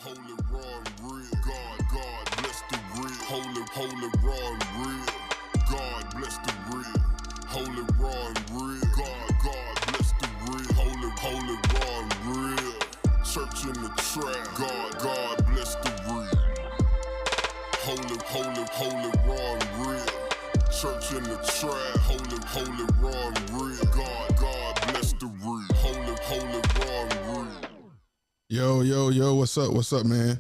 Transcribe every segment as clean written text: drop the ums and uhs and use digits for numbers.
Holy raw and real. God bless the real. Holy raw and real. God bless the real. Holy raw and real. God bless the real. Holy raw and real. Church in the trap. God bless the real. Holy raw and real. Church in the trap. Holy raw and real. God bless the real. Holy raw and real. Yo, what's up, man?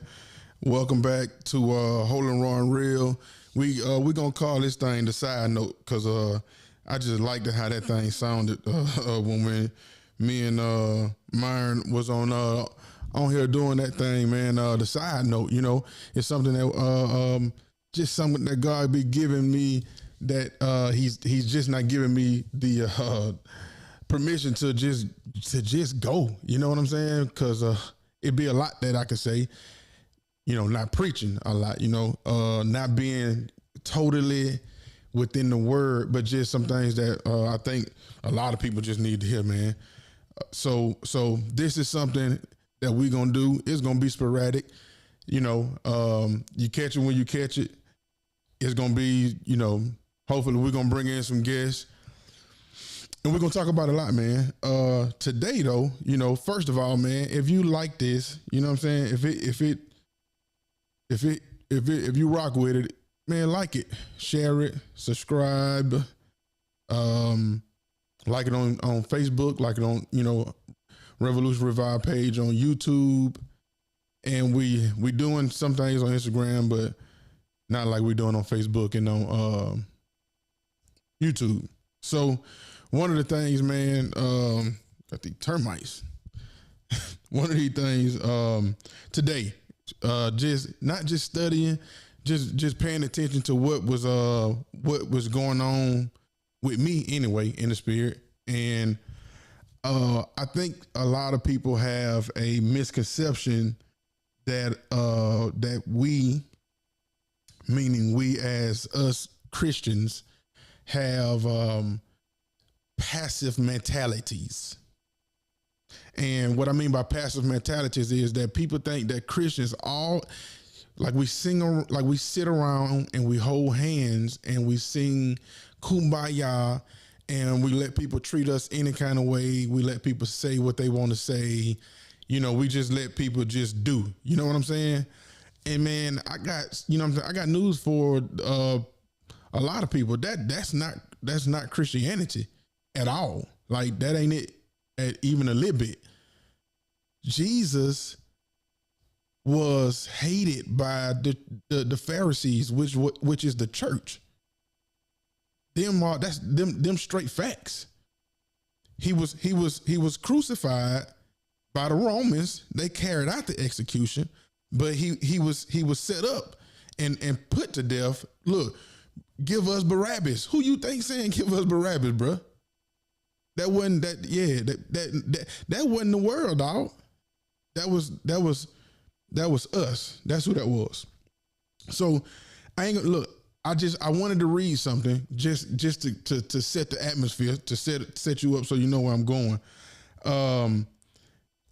Welcome back to Holy Raw and Real. We gonna call this thing the side note because I just liked how that thing sounded when me and Myron was on here doing that thing, man. The side note, it's something that just something that God be giving me that he's just not giving me the permission to just go. You know what I'm saying? Because it'd be a lot that I could say. Not preaching a lot. Not being totally within the word, but just some things that I think a lot of people just need to hear, man. So this is something that we gonna do. It's gonna be sporadic. You catch it when you catch it. It's gonna be, hopefully we're gonna bring in some guests. And we're gonna talk about a lot, man. Today though, first of all, man, if you like this, you know what I'm saying? If you rock with it, man, like it, share it, subscribe, like it on Facebook, like it on, Revolution Revive page on YouTube. And we doing some things on Instagram, but not like we doing on Facebook and on YouTube. So one of the things, man, got the termites. One of these things today, just not just studying, just paying attention to what was going on with me anyway in the spirit. And I think a lot of people have a misconception that we, meaning we as us Christians, have passive mentalities. And what I mean by passive mentalities is that people think that Christians we sit around and we hold hands and we sing kumbaya and we let people treat us any kind of way. We let people say what they want to say. We just let people just do. You know what I'm saying? And man, I got news for a lot of people. That's not Christianity at all. Like that ain't it at even a little bit. Jesus was hated by the Pharisees, which is the church. That's them straight facts. He was crucified by the Romans. They carried out the execution, but he was set up and put to death. Look, give us Barabbas. Who you think saying give us Barabbas, bruh? That wasn't that wasn't the world, dog. That was us. That's who that was. So I ain't gonna look. I wanted to read something just to set the atmosphere, to set you up so you know where I'm going. I'm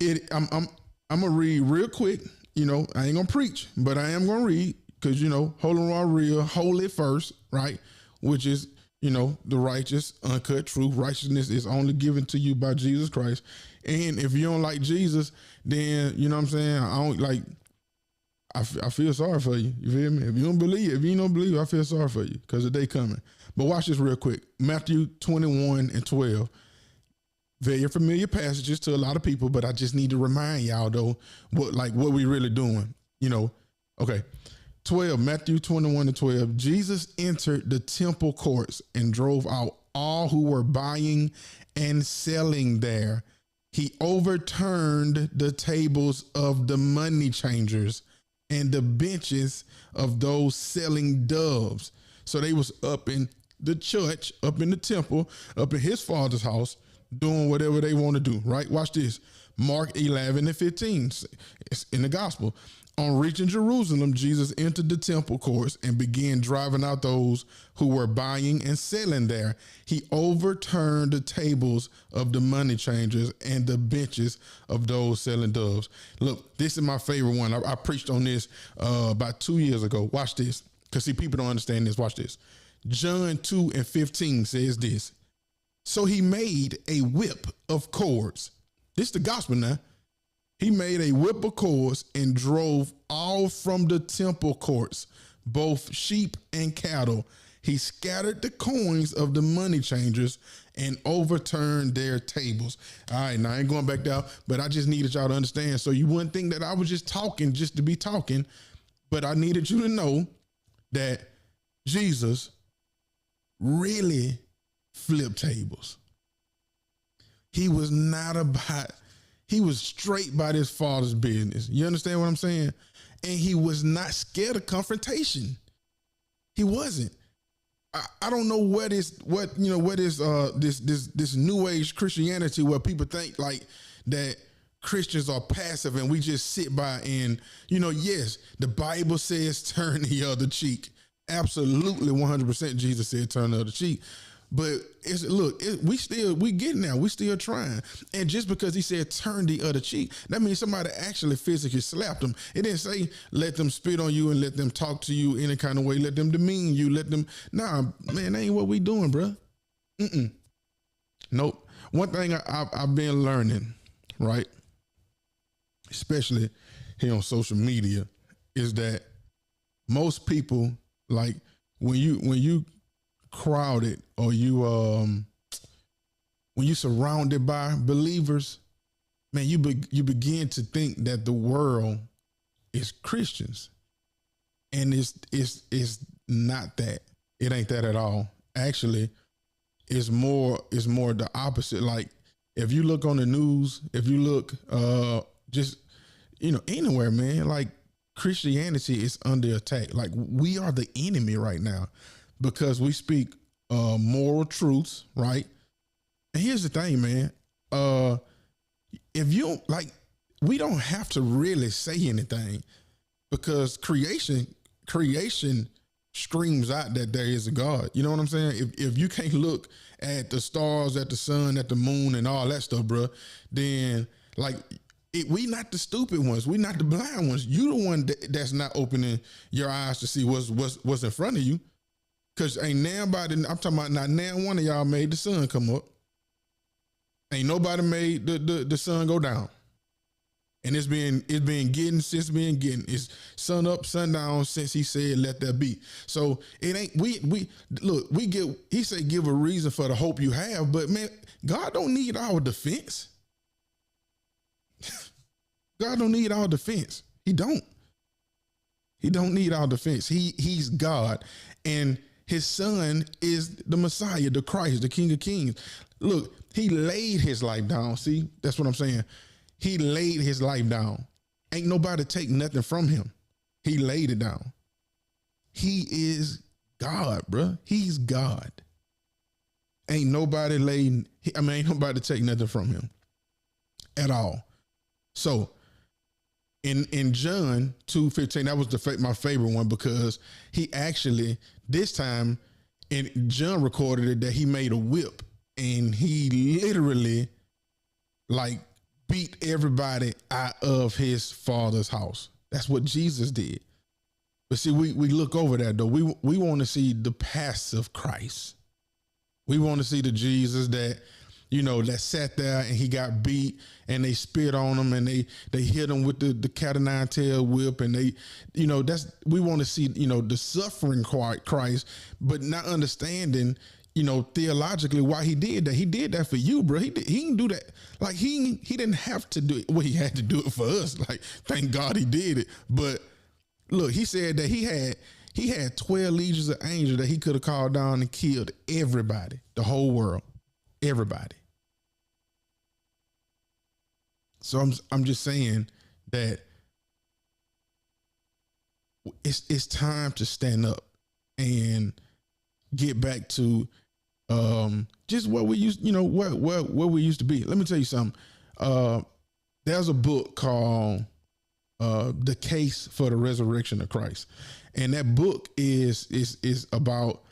gonna read real quick. I ain't gonna preach, but I am gonna read because Holy Raw Real, holy first, right? Which is the righteous, uncut truth. Righteousness is only given to you by Jesus Christ. And if you don't like Jesus, then you know what I'm saying. I feel sorry for you. You feel me? If you don't believe, I feel sorry for you because the day coming. But watch this real quick. Matthew 21:12. Very familiar passages to a lot of people, but I just need to remind y'all though what we really doing. Okay. 12, Matthew 21:12. Jesus entered the temple courts and drove out all who were buying and selling there. He overturned the tables of the money changers and the benches of those selling doves. So they was up in the church, up in the temple, up in his father's house, doing whatever they want to do, right? Watch this. Mark 11:15. It's in the gospel. On reaching Jerusalem, Jesus entered the temple courts and began driving out those who were buying and selling there. He overturned the tables of the money changers and the benches of those selling doves. Look, this is my favorite one. I preached on this about 2 years ago. Watch this, because see, people don't understand this. Watch this. John 2:15 says this. So he made a whip of cords. This is the gospel now. He made a whip of cords and drove all from the temple courts, both sheep and cattle. He scattered the coins of the money changers and overturned their tables. All right, now I ain't going back down, but I just needed y'all to understand. So you wouldn't think that I was just talking just to be talking, but I needed you to know that Jesus really flipped tables. He was not about... He was straight by his father's business. You understand what I'm saying? And he was not scared of confrontation. He wasn't. I don't know what is this new age Christianity where people think like that Christians are passive and we just sit by and, yes, the Bible says turn the other cheek. Absolutely 100% Jesus said turn the other cheek. But we getting there. We still trying. And just because he said turn the other cheek, that means somebody actually physically slapped them. It didn't say let them spit on you and let them talk to you any kind of way. Let them demean you. Nah, man, that ain't what we doing, bro. Nope. One thing I've been learning, right, especially here on social media, is that most people, like when you crowded or when you surrounded by believers, man, you begin to think that the world is Christians, and it's not that. It ain't that at all. Actually, it's more the opposite. Like if you look on the news, if you look just anywhere, man, like Christianity is under attack. Like we are the enemy right now, because we speak moral truths, right? And here's the thing, man. If you we don't have to really say anything, because creation screams out that there is a God. You know what I'm saying? If you can't look at the stars, at the sun, at the moon, and all that stuff, bro, then we not the stupid ones. We not the blind ones. You the one that's not opening your eyes to see what's in front of you. Cause ain't nobody, I'm talking about not now one of y'all made the sun come up. Ain't nobody made the sun go down. And it's been getting it's sun up, sun down since he said let that be. So it ain't he said give a reason for the hope you have, but man, God don't need our defense. God don't need our defense. He don't need our defense. He's God, and his son is the Messiah, the Christ, the King of Kings. Look, he laid his life down. See, that's what I'm saying. He laid his life down. Ain't nobody take nothing from him. He laid it down. He is God, bruh. He's God. Ain't nobody ain't nobody take nothing from him at all. So in John 2:15, that was my favorite one, because he actually, this time, and John recorded it, that he made a whip and he literally beat everybody out of his father's house. That's what Jesus did. But see, we look over that though. We want to see the passive Christ. We want to see the Jesus that, that sat there and he got beat and they spit on him and they hit him with the cat o' nine tail whip, and we want to see, the suffering Christ, but not understanding, theologically why he did that. He did that for you, bro. He didn't do that. He didn't have to do it. Well, he had to do it for us. Thank God he did it. But look, he said that he had 12 legions of angels that he could have called down and killed everybody, the whole world, everybody. So I'm just saying that it's time to stand up and get back to just what we used, where we used to be. Let me tell you something. There's a book called The Case for the Resurrection of Christ, and that book is about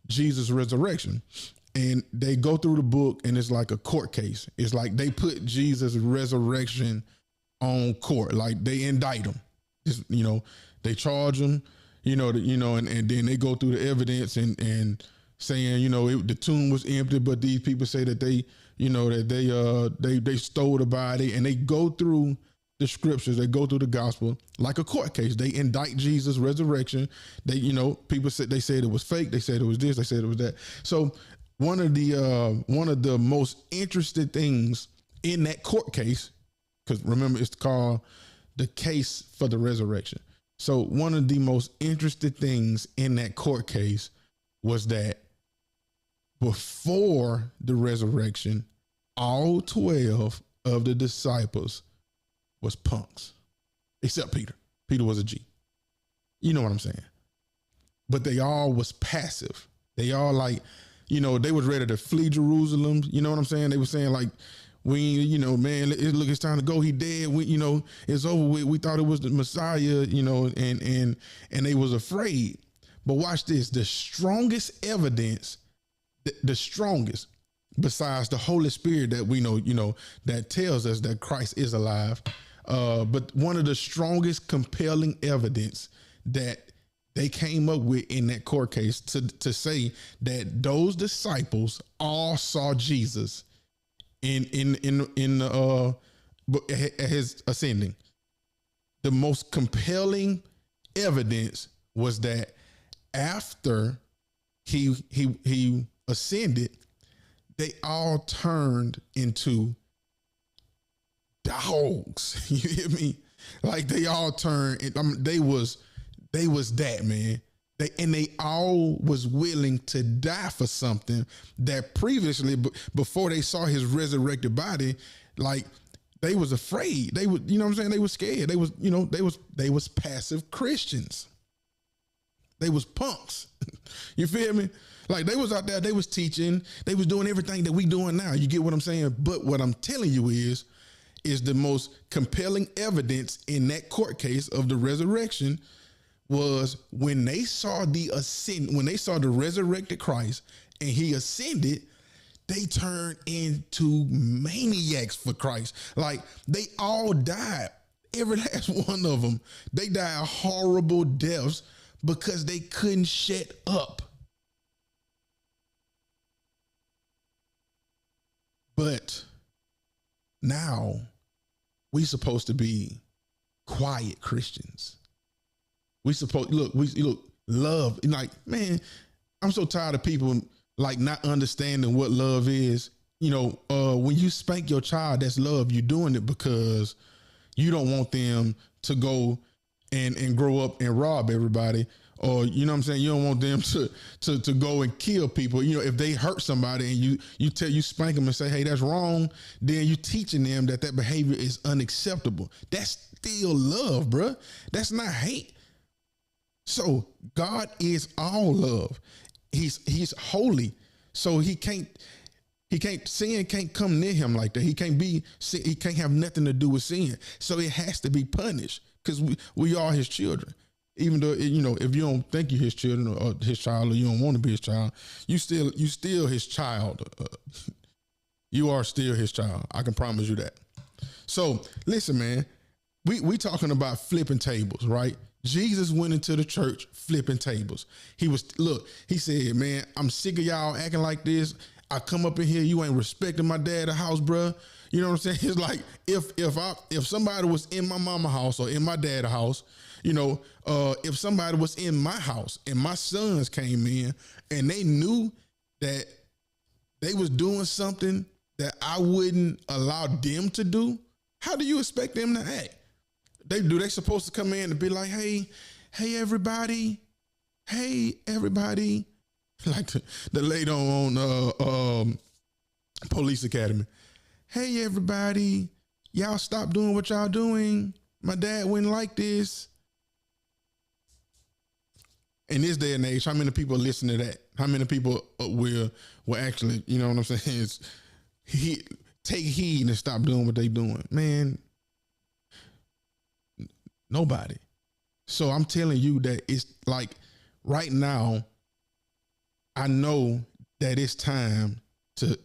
Jesus' resurrection. And they go through the book, and it's like a court case. It's like they put Jesus' resurrection on court, like they indict him. Just, they charge him, and then they go through the evidence and saying, the tomb was empty, but these people say that they stole the body, and they go through the scriptures, they go through the gospel like a court case. They indict Jesus' resurrection. They, people said they said it was fake. They said it was this. They said it was that. So one of the most interesting things in that court case, because remember it's called the Case for the Resurrection. So one of the most interesting things in that court case was that before the resurrection, all 12 of the disciples was punks, except Peter. Peter was a G. You know what I'm saying? But they all was passive. They all they was ready to flee Jerusalem. You know what I'm saying? They were saying like, man, look, it's time to go. He dead. It's over with. We thought it was the Messiah, and they was afraid. But watch this. The strongest evidence, the strongest, besides the Holy Spirit that we know, that tells us that Christ is alive. But one of the strongest compelling evidence that they came up with in that court case to say that those disciples all saw Jesus in his ascending. The most compelling evidence was that after he ascended, they all turned into dogs. You hear me? Like they all turned. They was that, man. They all was willing to die for something that previously, before they saw his resurrected body, like they was afraid. They would, what I'm saying? They was scared. They was passive Christians. They was punks. You feel me? Like they was out there, they was teaching, they was doing everything that we doing now. You get what I'm saying? But what I'm telling you is the most compelling evidence in that court case of the resurrection was when they saw when they saw the resurrected Christ and he ascended, they turned into maniacs for Christ. Like they all died. Every last one of them. They died horrible deaths because they couldn't shut up. But now we supposed to be quiet Christians. We supposed love. Like, man, I'm so tired of people like not understanding what love is. When you spank your child, that's love. You're doing it because you don't want them to go and grow up and rob everybody. Or, you know what I'm saying? You don't want them to go and kill people. If they hurt somebody and you spank them and say, hey, that's wrong, then you teaching them that behavior is unacceptable. That's still love, bruh. That's not hate. So God is all love. He's holy. So sin can't come near him like that. He can't have nothing to do with sin. So it has to be punished because we are his children. Even though, if you don't think you're his children or his child, or you don't want to be his child, you still his child. You are still his child. I can promise you that. So listen, man, we talking about flipping tables, right? Jesus went into the church flipping tables. He said, man, I'm sick of y'all acting like this. I come up in here, you ain't respecting my dad's house, bruh. You know what I'm saying? It's like if somebody was in my mama house or in my dad's house, if somebody was in my house and my sons came in and they knew that they was doing something that I wouldn't allow them to do, how do you expect them to act? They supposed to come in and be like, hey everybody, like the lady on Police Academy. Hey everybody, y'all stop doing what y'all doing. My dad wouldn't like this. In this day and age, how many people listen to that? How many people will actually, you know what I'm saying, take heed and stop doing what they doing? Man, Nobody. So I'm telling you that it's like right now, I know that it's time to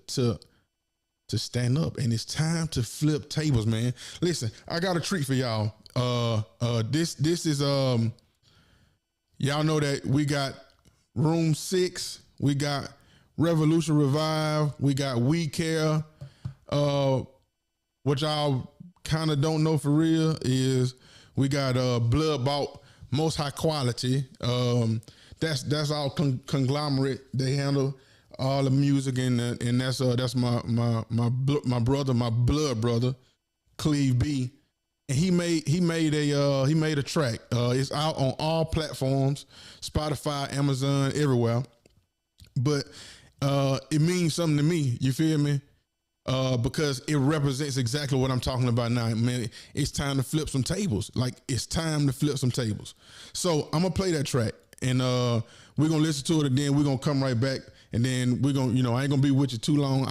stand up, and it's time to flip tables, man. Listen, I got a treat for y'all. This is y'all know that we got Room 6, we got Revolution Revive, we got We Care. What y'all kind of don't know for real is we got Blood Bought Most High Quality. That's our conglomerate. They handle all the music, and that's my brother, my blood brother, Cleve B, and he made a track. It's out on all platforms, Spotify, Amazon, everywhere. But it means something to me. You feel me? Because it represents exactly what I'm talking about now. Man, it's time to flip some tables. Like, it's time to flip some tables. So I'm gonna play that track, and we're gonna listen to it, and then we're gonna come right back, and then we're gonna, I ain't gonna be with you too long.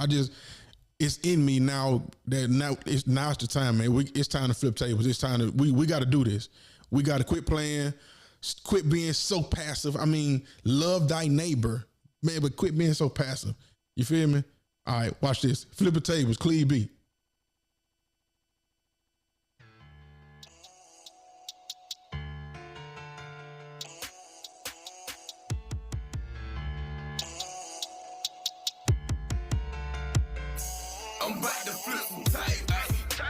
It's in me now that it's the time, man. It's time to flip tables. It's time to we got to do this. We got to quit playing, quit being so passive. I mean, love thy neighbor, man, but quit being so passive. You feel me? All right, watch this. Flip the tables, Cleve B. I'm about to flip some tape.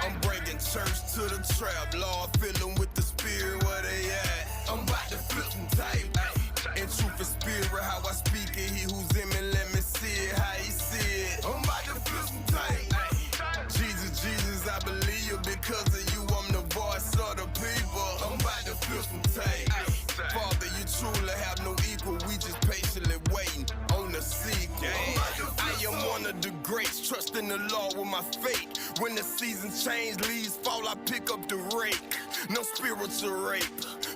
I'm bringing church to the trap. Lord, filling with the spirit where they at. I'm about to flip some tape. In truth and spirit, how I speak it. He who's in me, let me see it, how he see it. I'm about to flip some tape. Jesus, Jesus, I believe you. Because of you, I'm the voice of the people. I'm about to flip some tape. Father, you truly have no equal. We just patiently waiting on the sequel. I am one of the greats, trusting the Lord with my fate. When the seasons change, leaves fall, I pick up the rake. No spiritual rape,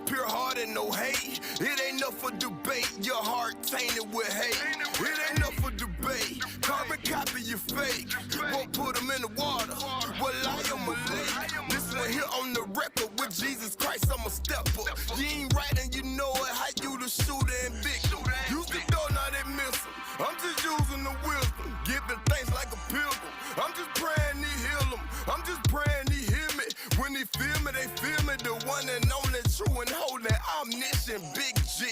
pure heart and no hate. It ain't enough for debate, your heart tainted with hate. It ain't enough for debate, carbon copy you fake. Won't put them in the water, well I am a lake. This one here on the record, with Jesus Christ I'm a stepper. You ain't right and you know it, how you the shooter and victim. Use the door, now they miss him. I'm just using the wisdom, giving thanks like a pilgrim. I'm just praying he heal him, I'm just praying he hear me. When he feel me, they feel me. The one and only true and holy, omniscient, Big G.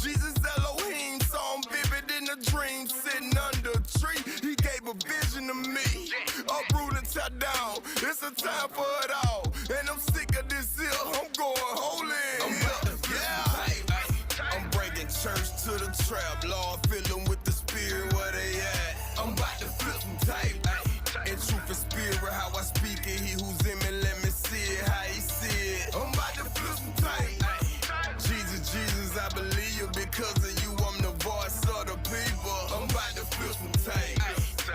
Jesus Elohim, saw him vivid in a dream, sitting under a tree. He gave a vision to me, uproot and tear down. It's a time for it all, and I'm sick of this here. I'm going holy. I'm bringing church to the trap. Lord, fill them with the spirit where they at. I'm about to flip some tape. In truth and spirit, how I speak it. He who's in me, let me see it, how he see it. I'm about to flip some tape. Jesus, Jesus, I believe you. Because of you, I'm the voice of the people. I'm about to flip some tape.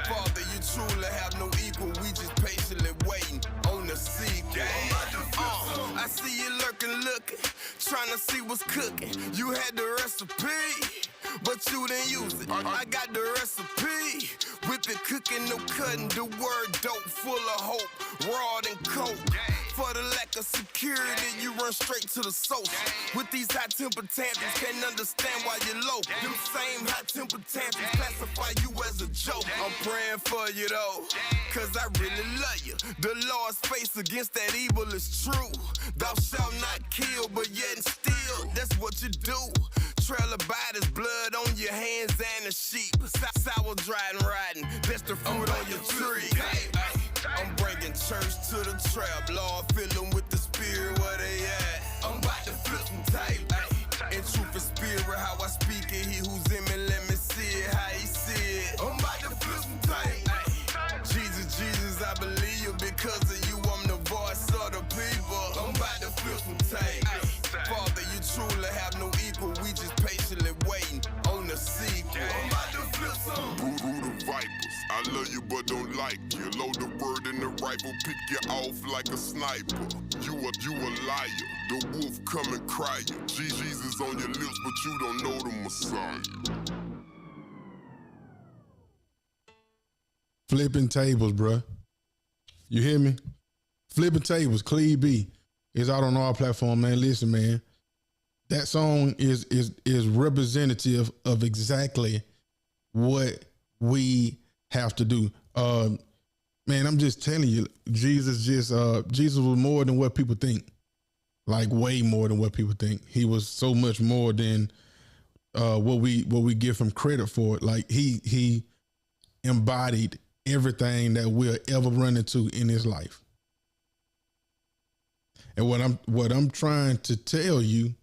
Father, you truly have no equal. We just patiently waiting on the sequel. I see you looking, trying to see what's cooking. You had the recipe, but you didn't use it. I got the recipe, whip it cooking, no cutting. The word dope, full of hope, raw and coke. For the lack of security, you run straight to the source. With these high temper tantrums, can't understand why you're low. Them same high temper tantrums classify you as a joke. I'm praying for you though, cause I really love you. The Lord's face against that evil is true. Thou shalt not kill, but yet and still, that's what you do. Trail of his blood on your hands and the sheep. Sour, dried and riding, that's the fruit on your tree. I'm bringing church to the trap. Lord, fill them with the spirit where they at. I'm about to flip some tape. In truth and spirit, how I speak it. He who's in me, let me see it, how he see it. I'm about to flip some tape. Jesus, Jesus, I believe you. Because of you, I'm the voice of the people. I'm about to flip some tape. Father, you truly have no equal. We just patiently waiting on the sequel. I'm about to flip some. Brood of vipers, I love you but don't like you. Load the word in the rifle, pick you off like a sniper. You a liar. The wolf come and cry you. Jesus on your lips, but you don't know the Messiah. Flipping tables, bruh. You hear me? Flipping tables, Cleve B. It's out on our platform, man. Listen, man. That song is representative of exactly what we have to do. Man, I'm just telling you, Jesus was more than what people think. Like way more than what people think. He was so much more than what we give him credit for. Like he embodied everything that we'll ever run into in his life. And what I'm trying to tell you,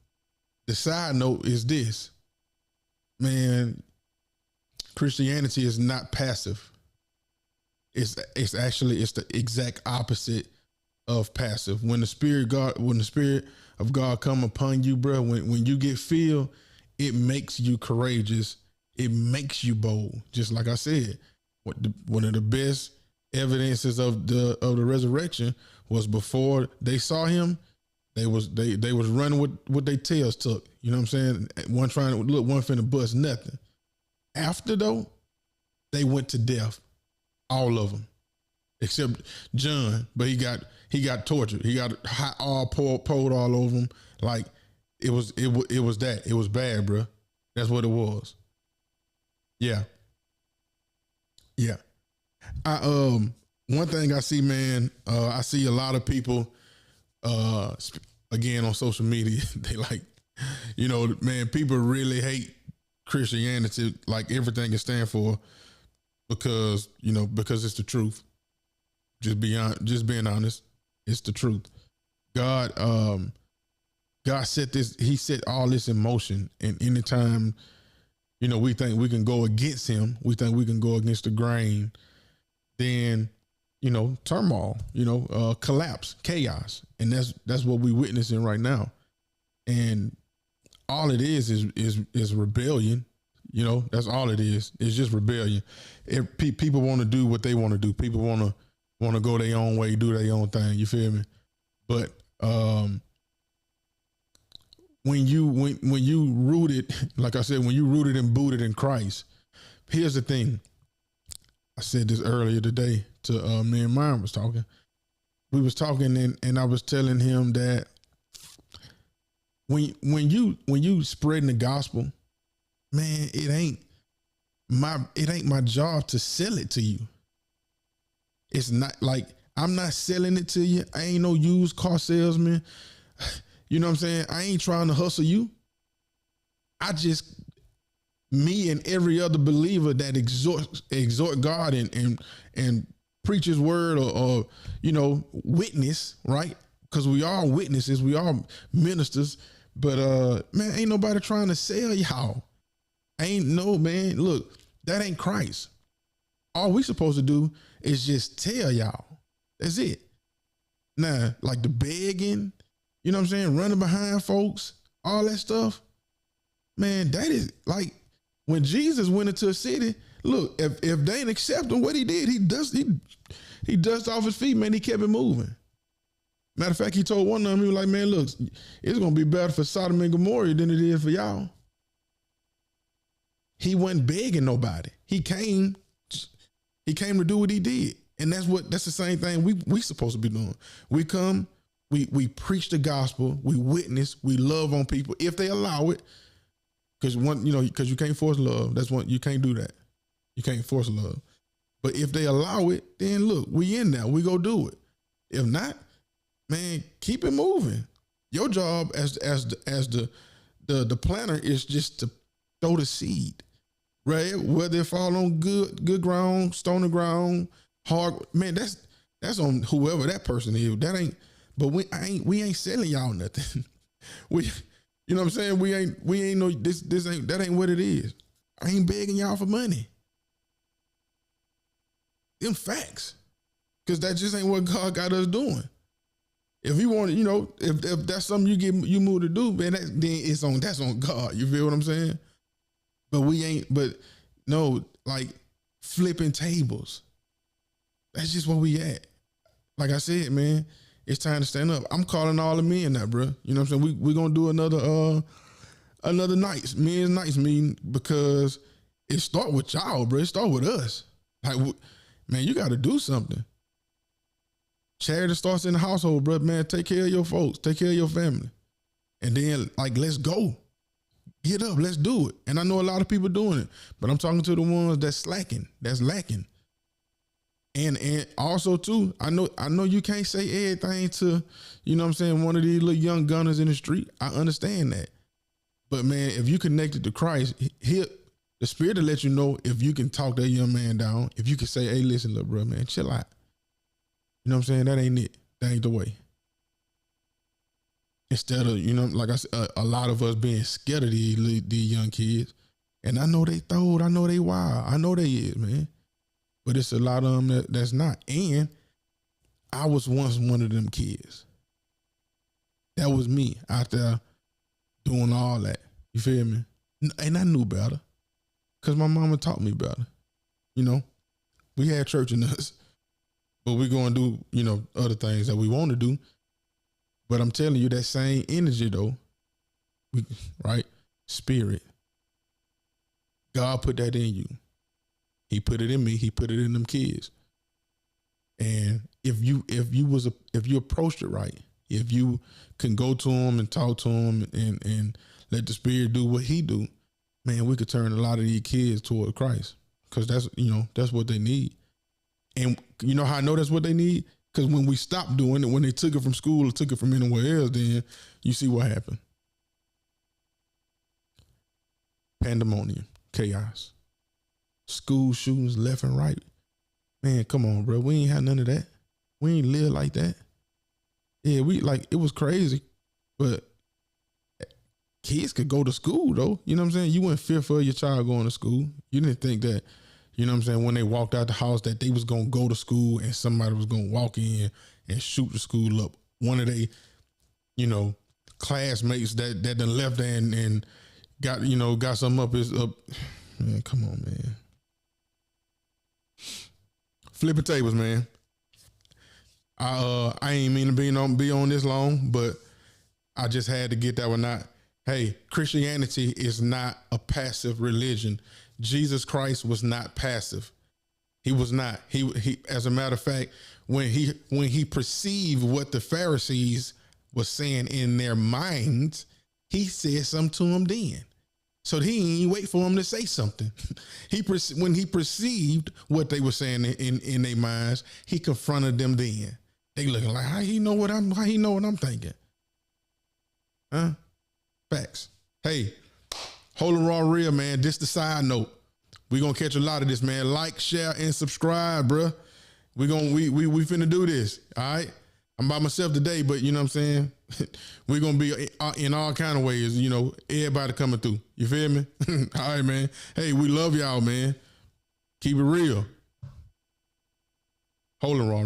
the side note is this. Man, Christianity is not passive. It's the exact opposite of passive. When the spirit of God come upon you, bro, when you get filled, it makes you courageous. It makes you bold. Just like I said, one of the best evidences of the resurrection was before they saw him, they was running with their tails tucked. You know what I'm saying? One trying to look, one finna bust nothing. After though, they went to death. All of them, except John, but he got tortured. He got hot oil poured all over him. Like it was that. It was bad, bro. That's what it was. Yeah. One thing I see, man, I see a lot of people, again on social media, they like, man, people really hate Christianity, like everything it stands for, because it's the truth. Just being honest, it's the truth. God set this. He set all this in motion, and anytime, we think we can go against him, we think we can go against the grain, then, turmoil, collapse, chaos, and that's what we're witnessing right now. And all it is rebellion. That's all it is. It's just rebellion. People want to do what they want to do. People want to go their own way, do their own thing. You feel me? But when you rooted, like I said, when you rooted and booted in Christ, here's the thing. I said this earlier today to me and Myron was talking. We was talking and I was telling him that when you spreading the gospel, man, it ain't my job to sell it to you. It's not like I'm not selling it to you. I ain't no used car salesman. You know what I'm saying? I ain't trying to hustle you. Me and every other believer that exhort God and preach his word or witness, right? Because we are witnesses, we are ministers, but man, ain't nobody trying to sell y'all. Man, look, that ain't Christ. All we supposed to do is just tell y'all. That's it. Now, like the begging, you know what I'm saying, running behind folks, all that stuff, man, that is like when Jesus went into a city, look, if they ain't accept him, what he did, he dust off his feet, man, he kept it moving. Matter of fact, he told one of them, he was like, man, look, it's going to be better for Sodom and Gomorrah than it is for y'all. He wasn't begging nobody. He came to do what he did. And that's the same thing we supposed to be doing. We come, we preach the gospel, we witness, we love on people if they allow it. Because you can't force love. That's one, you can't do that. You can't force love. But if they allow it, then look, we in there. We go do it. If not, man, keep it moving. Your job as the planter is just to throw the seed, right? Whether it fall on good ground, stony ground, hard, man, that's on whoever that person is. That ain't. But we ain't selling y'all nothing. You know what I'm saying? We ain't no that ain't what it is. I ain't begging y'all for money. Them facts. Because that just ain't what God got us doing. If he wanted, if that's something you move to do, man, that's on God. You feel what I'm saying? But no, like flipping tables. That's just where we at. Like I said, man, it's time to stand up. I'm calling all the men now, bro. You know what I'm saying? We're gonna do another men's nights meeting, because it start with y'all, bro. It start with us. Like, man, you got to do something. Charity starts in the household, bro. Man, take care of your folks. Take care of your family. And then, like, let's go. Get up. Let's do it. And I know a lot of people doing it, but I'm talking to the ones that's slacking, that's lacking. And also, too, I know you can't say everything to, you know what I'm saying, one of these little young gunners in the street. I understand that. But, man, if you connected to Christ, the Spirit will let you know if you can talk that young man down, if you can say, hey, listen, little bro, man, chill out. You know what I'm saying? That ain't it. That ain't the way. Instead of, you know, like I said, a lot of us being scared of these young kids. And I know they throwed, I know they wild, I know they is, man. But it's a lot of them that's not. And I was once one of them kids. That was me out there doing all that. You feel me? And I knew better because my mama taught me better. You know, we had church in us. But we're going to do, you know, other things that we want to do. But I'm telling you, that same energy, though, right? Spirit. God put that in you. He put it in me. He put it in them kids. And if you approached it right, if you can go to them and talk to them and let the Spirit do what He do, man, we could turn a lot of these kids toward Christ, because that's what they need. And you know how I know that's what they need? Because when we stopped doing it, when they took it from school or took it from anywhere else, then you see what happened. Pandemonium, chaos, school shootings left and right. Man, come on, bro. We ain't had none of that. We ain't live like that. Yeah, it was crazy, but kids could go to school, though. You know what I'm saying? You weren't fearful of your child going to school. You didn't think that, you know what I'm saying, when they walked out the house that they was going to go to school and somebody was going to walk in and shoot the school up. One of they, you know, classmates that done left there and got something up his up. Man, come on, man. Flipping tables, man. I ain't mean to be on this long, but I just had to get that one out. Hey, Christianity is not a passive religion. Jesus Christ was not passive. He was not. He as a matter of fact, when he perceived what the Pharisees was saying in their minds, he said something to them then. So he ain't wait for them to say something. When he perceived what they were saying in their minds, he confronted them then. They looking like, how he know what I'm thinking? Huh? Facts. Hey, Holy Raw Real, man. Just the side note. We're gonna catch a lot of this, man. Like, share, and subscribe, bruh. We finna do this. All right. I'm by myself today, but you know what I'm saying? We're gonna be in all kind of ways, you know, everybody coming through. You feel me? All right, man. Hey, we love y'all, man. Keep it real. Holy Raw.